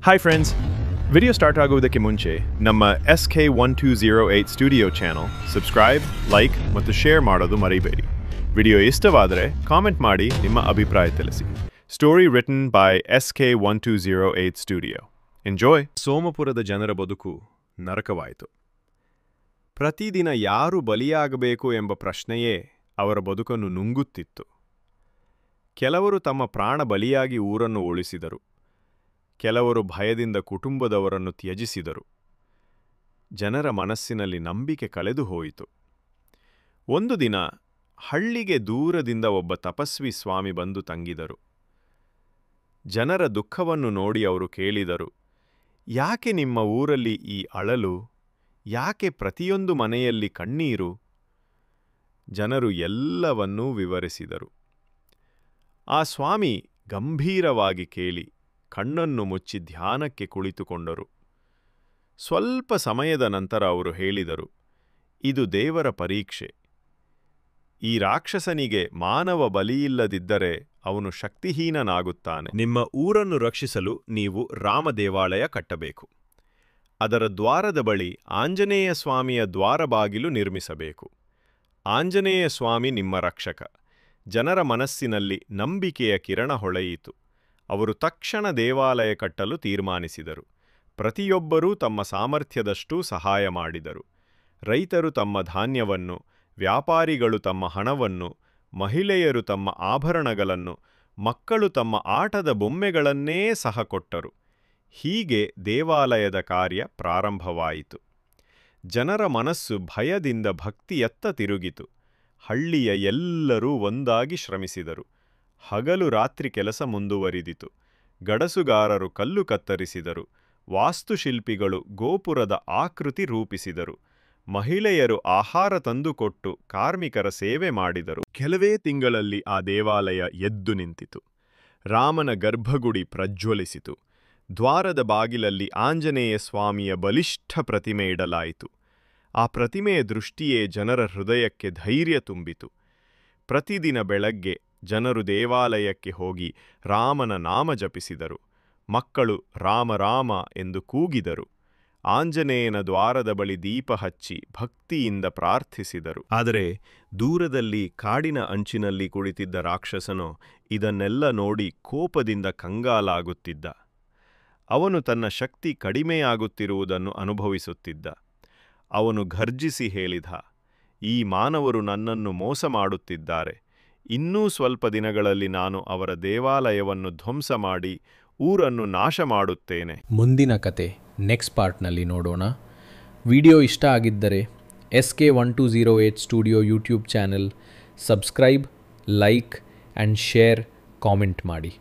Hi friends! Video start ಆಗುವುದಕ್ಕೆ ಮುಂಚೆ ನಮ್ಮ SK1208 studio channel subscribe, like ಮತ್ತು ಶೇರ್ ಮಾಡೋದು ಮರಿಬೇಡಿ. ವಿಡಿಯೋ ಇಷ್ಟವಾದರೆ ಕಾಮೆಂಟ್ ಮಾಡಿ ನಿಮ್ಮ ಅಭಿಪ್ರಾಯ ತಿಳಿಸಿ. Story written by SK1208 studio. Enjoy! ಸೋಮಪುರದ ಜನರ ಬದುಕು ನರಕವಾಯಿತು. ಪ್ರತಿದಿನ ಯಾರು ಬಲಿಯಾಗಬೇಕು ಎಂಬ ಪ್ರಶ್ನೆಯೇ ಅವರ ಬದುಕನ್ನು ನುಂಗುತ್ತಿತ್ತು. ಕೆಲವರು ತಮ್ಮ ಪ್ರಾಣ ಬಲಿಯಾಗಿ ಊರನ್ನು ಉಳಿಸಿದರು. ಕೆಲವರು ಭಯದಿಂದ ಕುಟುಂಬದವರನ್ನು ತ್ಯಜಿಸಿದರು. ಜನರ ಮನಸ್ಸಿನಲ್ಲಿ ನಂಬಿಕೆ ಕಳೆದು ಹೋಯಿತು. ಒಂದು ದಿನ ಹಳ್ಳಿಗೆ ದೂರದಿಂದ ಒಬ್ಬ ತಪಸ್ವಿ ಸ್ವಾಮಿ ಬಂದು ತಂಗಿದರು. ಜನರ ದುಃಖವನ್ನು ನೋಡಿ ಅವರು ಕೇಳಿದರು, ಯಾಕೆ ನಿಮ್ಮ ಊರಲ್ಲಿ ಈ ಅಳಲು? ಯಾಕೆ ಪ್ರತಿಯೊಂದು ಮನೆಯಲ್ಲಿ ಕಣ್ಣೀರು? ಜನರು ಎಲ್ಲವನ್ನೂ ವಿವರಿಸಿದರು. ಆ ಸ್ವಾಮಿ ಗಂಭೀರವಾಗಿ ಕೇಳಿ ಕಣ್ಣನ್ನು ಮುಚ್ಚಿ ಧ್ಯಾನಕ್ಕೆ ಕುಳಿತುಕೊಂಡರು. ಸ್ವಲ್ಪ ಸಮಯದ ನಂತರ ಅವರು ಹೇಳಿದರು, ಇದು ದೇವರ ಪರೀಕ್ಷೆ. ಈ ರಾಕ್ಷಸನಿಗೆ ಮಾನವ ಬಲಿಯಿಲ್ಲದಿದ್ದರೆ ಅವನು ಶಕ್ತಿಹೀನನಾಗುತ್ತಾನೆ. ನಿಮ್ಮ ಊರನ್ನು ರಕ್ಷಿಸಲು ನೀವು ರಾಮ ದೇವಾಲಯ ಕಟ್ಟಬೇಕು. ಅದರ ದ್ವಾರದ ಬಳಿ ಆಂಜನೇಯ ಸ್ವಾಮಿಯ ದ್ವಾರಬಾಗಿಲು ನಿರ್ಮಿಸಬೇಕು. ಆಂಜನೇಯ ಸ್ವಾಮಿ ನಿಮ್ಮ ರಕ್ಷಕ. ಜನರ ಮನಸ್ಸಿನಲ್ಲಿ ನಂಬಿಕೆಯ ಕಿರಣ ಹೊಳೆಯಿತು. ಅವರು ತಕ್ಷಣ ದೇವಾಲಯ ಕಟ್ಟಲು ತೀರ್ಮಾನಿಸಿದರು. ಪ್ರತಿಯೊಬ್ಬರೂ ತಮ್ಮ ಸಾಮರ್ಥ್ಯದಷ್ಟೂ ಸಹಾಯ ಮಾಡಿದರು. ರೈತರು ತಮ್ಮ ಧಾನ್ಯವನ್ನು, ವ್ಯಾಪಾರಿಗಳು ತಮ್ಮ ಹಣವನ್ನು, ಮಹಿಳೆಯರು ತಮ್ಮ ಆಭರಣಗಳನ್ನು, ಮಕ್ಕಳು ತಮ್ಮ ಆಟದ ಬೊಮ್ಮೆಗಳನ್ನೇ ಸಹ ಕೊಟ್ಟರು. ಹೀಗೆ ದೇವಾಲಯದ ಕಾರ್ಯ ಪ್ರಾರಂಭವಾಯಿತು. ಜನರ ಮನಸ್ಸು ಭಯದಿಂದ ಭಕ್ತಿಯತ್ತ ತಿರುಗಿತು. ಹಳ್ಳಿಯ ಎಲ್ಲರೂ ಒಂದಾಗಿ ಶ್ರಮಿಸಿದರು. ಹಗಲು ರಾತ್ರಿ ಕೆಲಸ ಮುಂದುವರಿದಿತು. ಗಡಸುಗಾರರು ಕಲ್ಲು ಕತ್ತರಿಸಿದರು. ವಾಸ್ತುಶಿಲ್ಪಿಗಳು ಗೋಪುರದ ಆಕೃತಿ ರೂಪಿಸಿದರು. ಮಹಿಳೆಯರು ಆಹಾರ ತಂದುಕೊಟ್ಟು ಕಾರ್ಮಿಕರ ಸೇವೆ ಮಾಡಿದರು. ಕೆಲವೇ ತಿಂಗಳಲ್ಲಿ ಆ ದೇವಾಲಯ ಎದ್ದು ನಿಂತಿತು. ರಾಮನ ಗರ್ಭಗುಡಿ ಪ್ರಜ್ವಲಿಸಿತು. ದ್ವಾರದ ಬಾಗಿಲಲ್ಲಿ ಆಂಜನೇಯ ಸ್ವಾಮಿಯ ಬಲಿಷ್ಠ ಪ್ರತಿಮೆ ಇಡಲಾಯಿತು. ಆ ಪ್ರತಿಮೆಯ ದೃಷ್ಟಿಯೇ ಜನರ ಹೃದಯಕ್ಕೆ ಧೈರ್ಯ ತುಂಬಿತು. ಪ್ರತಿದಿನ ಬೆಳಗ್ಗೆ ಜನರು ದೇವಾಲಯಕ್ಕೆ ಹೋಗಿ ರಾಮನ ನಾಮ ಜಪಿಸಿದರು. ಮಕ್ಕಳು ರಾಮ ರಾಮ ಎಂದು ಕೂಗಿದರು. ಆಂಜನೇಯನ ದ್ವಾರದ ಬಳಿ ದೀಪ ಹಚ್ಚಿ ಭಕ್ತಿಯಿಂದ ಪ್ರಾರ್ಥಿಸಿದರು. ಆದರೆ ದೂರದಲ್ಲಿ ಕಾಡಿನ ಅಂಚಿನಲ್ಲಿ ಕುಳಿತಿದ್ದ ರಾಕ್ಷಸನು ಇದನ್ನೆಲ್ಲ ನೋಡಿ ಕೋಪದಿಂದ ಕಂಗಾಲಾಗುತ್ತಿದ್ದ. ಅವನು ತನ್ನ ಶಕ್ತಿ ಕಡಿಮೆಯಾಗುತ್ತಿರುವುದನ್ನು ಅನುಭವಿಸುತ್ತಿದ್ದ. ಅವನು ಘರ್ಜಿಸಿ ಹೇಳಿದ, ಈ ಮಾನವರು ನನ್ನನ್ನು ಮೋಸ ಮಾಡುತ್ತಿದ್ದಾರೆ. ಇನ್ನೂ ಸ್ವಲ್ಪ ದಿನಗಳಲ್ಲಿ ನಾನು ಅವರ ದೇವಾಲಯವನ್ನು ಧ್ವಂಸ ಮಾಡಿ ಊರನ್ನು ನಾಶ ಮಾಡುತ್ತೇನೆ. ಮುಂದಿನ ಕತೆ ನೆಕ್ಸ್ಟ್ ಪಾರ್ಟ್ನಲ್ಲಿ ನೋಡೋಣ. ವಿಡಿಯೋ ಇಷ್ಟ ಆಗಿದ್ದರೆ SK1208 studio YouTube channel subscribe, like and share, comment ಮಾಡಿ.